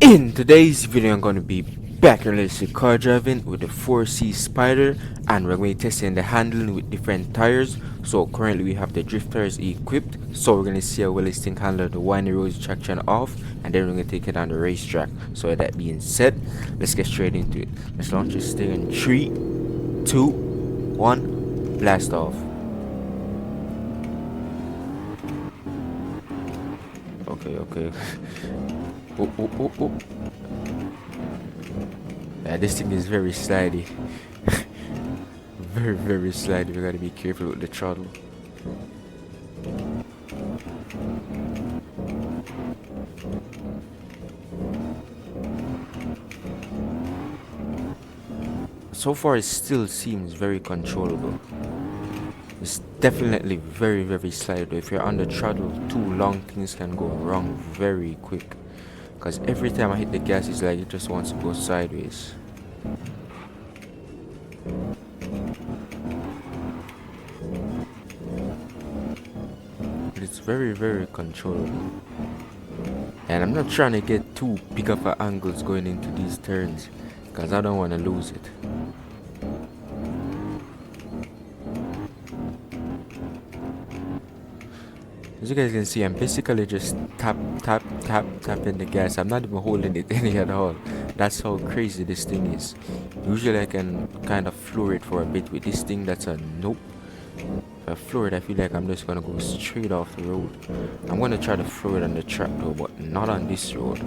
In today's video, I'm going to be back in electric car driving with the 4C Spider, and we're going to be testing the handling with different tires. So currently we have the drift tires equipped, so we're going to see how well this thing handle the windy roads traction off, and then we're going to take it on the racetrack. So with that being said, let's get straight into it. Let's launch this thing in 3, 2, 1, blast off. Okay. Oh. Yeah, this thing is very slidey. very slidey. We gotta be careful with the throttle. So far it still seems very controllable. It's definitely very slidey. If you're on the throttle too long, things can go wrong very quick. Because every time I hit the gas, it's like it just wants to go sideways. But it's very controllable. And I'm not trying to get too big of angles going into these turns, because I don't want to lose it. As you guys can see, I'm basically just tapping the gas. I'm not even holding it any at all. That's how crazy this thing is. Usually I can kind of floor it for a bit. With this thing, that's a nope. If I floor it, I feel like I'm just gonna go straight off the road. I'm gonna try to floor it on the track though, but not on this road.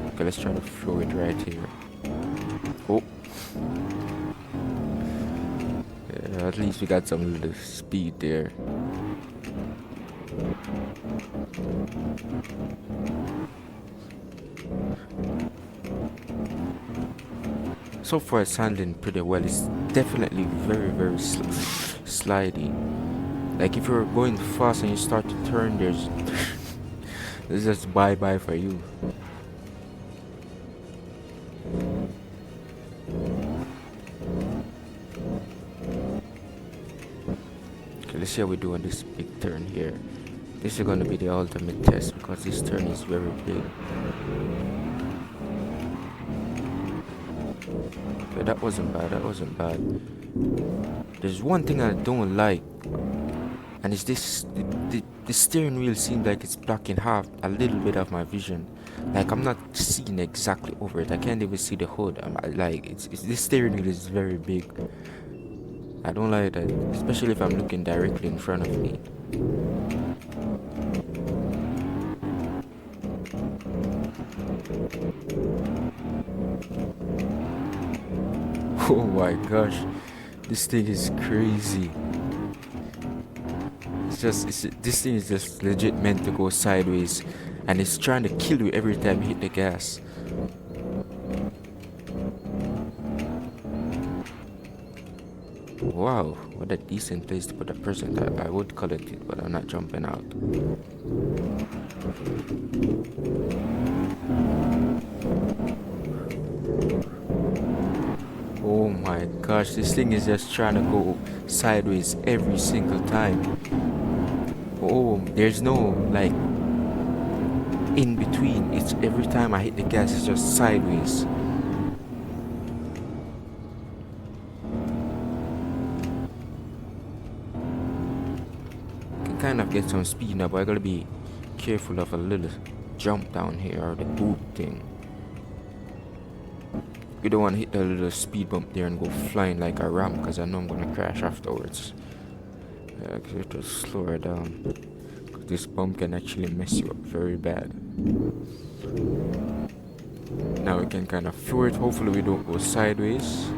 Okay, let's try to floor it right here. Oh. Yeah, at least we got some little speed there. So far it's handling pretty well. It's definitely very slidey. Like if you're going fast and you start to turn, there's it's just bye for you. Okay, let's see how we do on this big turn here. This is going to be the ultimate test because this turn is very big. Okay, that wasn't bad. There's one thing I don't like, and it's this: the steering wheel seems like it's blocking half a little bit of my vision. Like I'm not seeing exactly over it. I can't even see the hood. This steering wheel is very big. I don't like that, especially if I'm looking directly in front of me. Oh my gosh, this thing is crazy. This thing is just legit meant to go sideways, and it's trying to kill you every time you hit the gas. Wow, what a decent place to put a present. I would collect it, but I'm not jumping out. Oh my gosh, this thing is just trying to go sideways every single time. Oh, there's no like in between. It's every time I hit the gas, it's just sideways. Can kind of get some speed now, but I gotta be careful of a little jump down here or the boot thing. We don't want to hit the little speed bump there and go flying like a ram, because I know I'm gonna crash afterwards. Yeah, I have to slow her down, because this bump can actually mess you up very bad. Now we can kind of floor it. Hopefully we don't go sideways.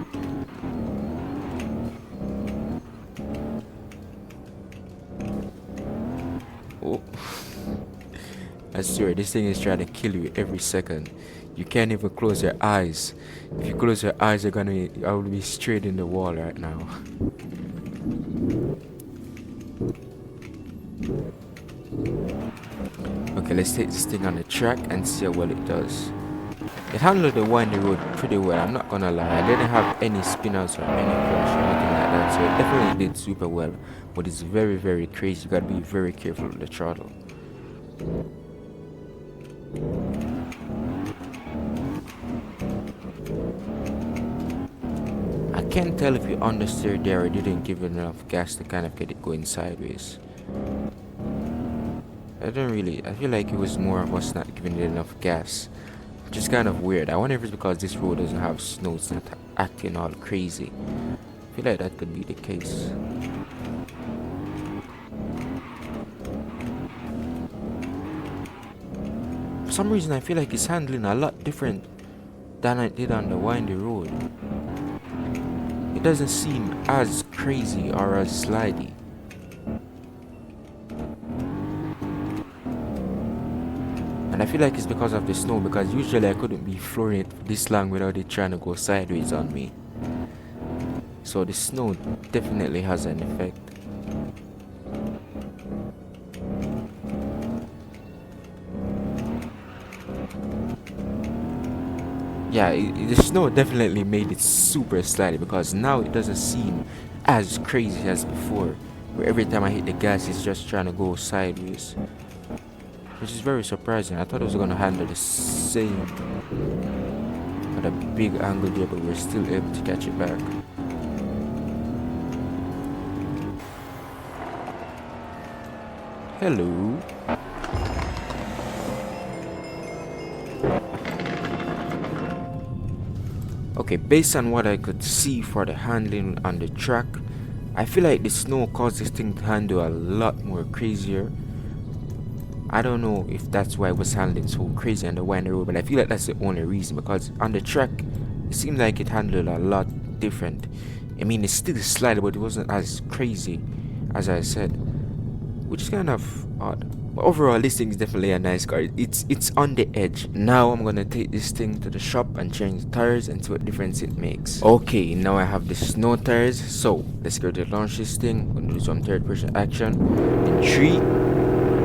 Oh, I swear this thing is trying to kill you every second. You can't even close your eyes. If you close your eyes, I will be straight in the wall right now. Okay, let's take this thing on the track and see how well it does. It handled the windy road pretty well, I'm not gonna lie. I didn't have any spinners or any crash or anything like that, so it definitely did super well. But it's very crazy. You gotta be very careful with the throttle. can't tell if you understeered there or didn't give it enough gas to kind of get it going sideways. I feel like it was more of us not giving it enough gas, which is kind of weird. I wonder if it's because this road doesn't have snow, it's not acting all crazy. I feel like that could be the case. For some reason, I feel like it's handling a lot different than it did on the windy road. It doesn't seem as crazy or as slidey. And I feel like it's because of the snow, because usually I couldn't be flooring it this long without it trying to go sideways on me. So the snow definitely has an effect. Yeah, the snow definitely made it super slidey, because now it doesn't seem as crazy as before, where every time I hit the gas it's just trying to go sideways, which is very surprising. I thought it was going to handle the same at a big angle there, but we're still able to catch it back. Hello. Okay, based on what I could see for the handling on the track, I feel like the snow caused this thing to handle a lot more crazier. I don't know if that's why it was handling so crazy on the windy road, but I feel like that's the only reason, because on the track it seemed like it handled a lot different. I mean, it's still sliding, but it wasn't as crazy as I said, which is kind of odd. But overall, this thing is definitely a nice car. It's on the edge. Now I'm gonna take this thing to the shop and change the tires and see what difference it makes. Okay, now I have the snow tires, so let's go to launch this thing. I'm gonna do some third person action in 3,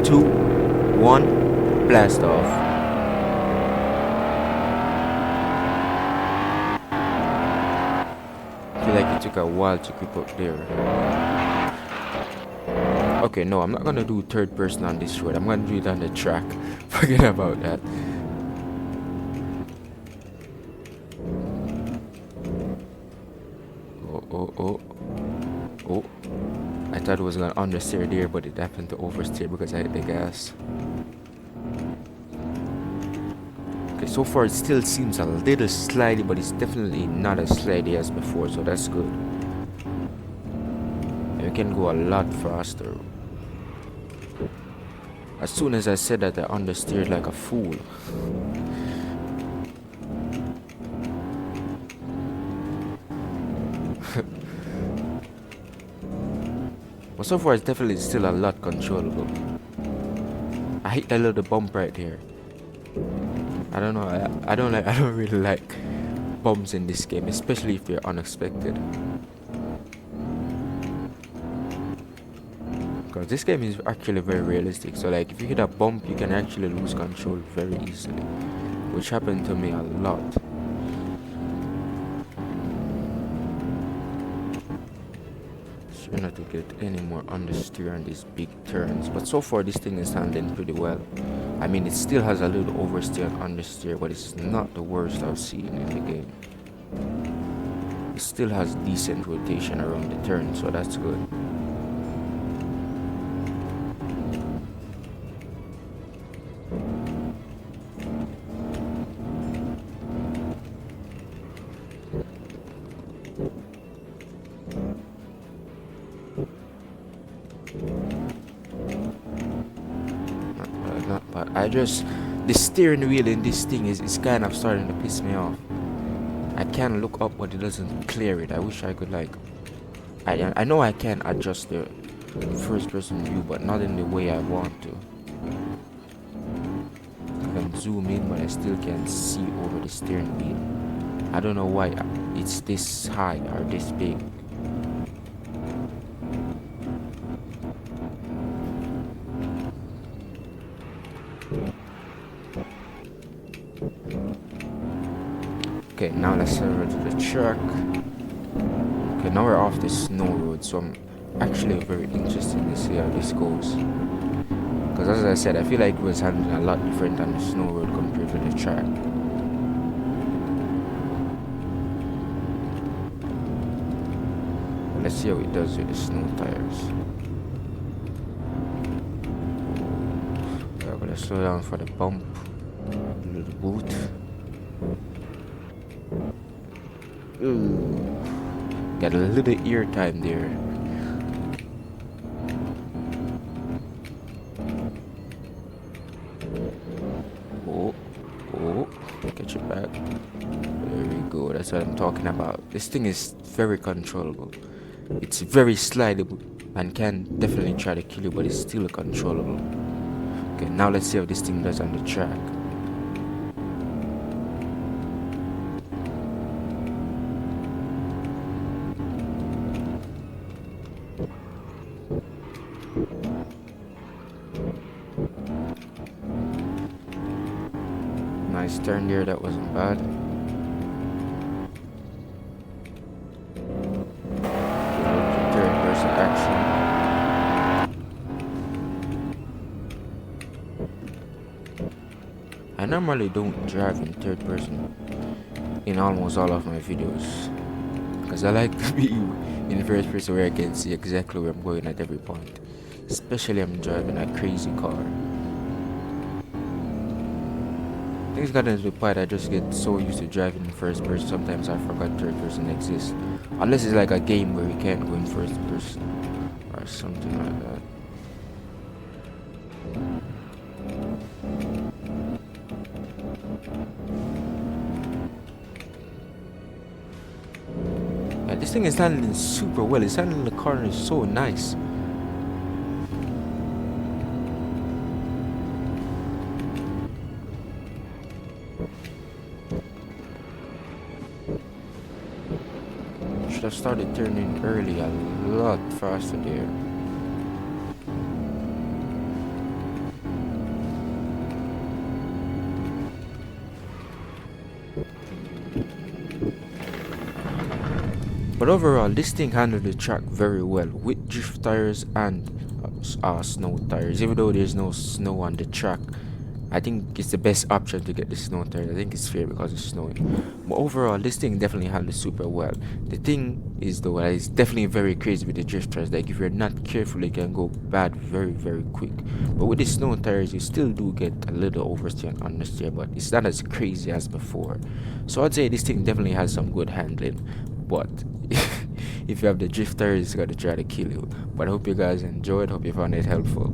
2, 1, blast off. I feel like it took a while to creep up there. Okay, no, I'm not gonna do third person on this road. I'm gonna do it on the track. Forget about that. Oh. I thought it was gonna understeer there, but it happened to oversteer because I hit the gas. Okay, so far it still seems a little slidey, but it's definitely not as slidey as before, so that's good. And we can go a lot faster. As soon as I said that, I understeered like a fool. But so far it's definitely still a lot controllable. I hit that little bump right here. I don't know, I don't really like bumps in this game, especially if they're unexpected. Because this game is actually very realistic, so like if you hit a bump you can actually lose control very easily, which happened to me a lot. Try not to get any more understeer on these big turns, but so far this thing is handling pretty well. I mean, it still has a little oversteer and understeer, but it's not the worst I've seen in the game. It still has decent rotation around the turn, so that's good. But the steering wheel in this thing is kind of starting to piss me off. I can look up, but it doesn't clear it. I wish I could, like, I know I can adjust the first person view, but not in the way I want to. I can zoom in, but I still can't see over the steering wheel. I don't know why it's this high or this big. Okay, now let's head over to the truck. Okay, now we're off the snow road, so I'm actually very interested to see how this goes. Because as I said, I feel like it was handling a lot different on the snow road compared to the track. let's see how it does with the snow tires. I'm gonna slow down for the bump, do the boot. Ooh, got a little ear time there. Oh, catch it back. There we go. That's what I'm talking about. This thing is very controllable. It's very slidable and can definitely try to kill you, but it's still controllable. Okay, now let's see how this thing does on the track. Nice turn there, that wasn't bad. Third person action. I normally don't drive in third person in almost all of my videos because I like to be in first person where I can see exactly where I'm going at every point, especially I'm driving a crazy car. I think it's gotten to the point I just get so used to driving in first person, sometimes I forgot third person exists. Unless it's like a game where you can't go in first person or something like that. Yeah, this thing is handling super well. It's handling the corners so nice. Should have started turning early a lot faster there. But overall, this thing handled the track very well with drift tires and snow tires. Even though there's no snow on the track, I think it's the best option to get the snow tires. I think it's fair because it's snowing. But overall, this thing definitely handled super well. The thing is though, it's definitely very crazy with the drift tires. Like if you're not careful, it can go bad very quick. But with the snow tires, you still do get a little oversteer and understeer, but it's not as crazy as before. So I'd say this thing definitely has some good handling. But if you have the drift tires, it's gonna try to kill you. But I hope you guys enjoyed. Hope you found it helpful.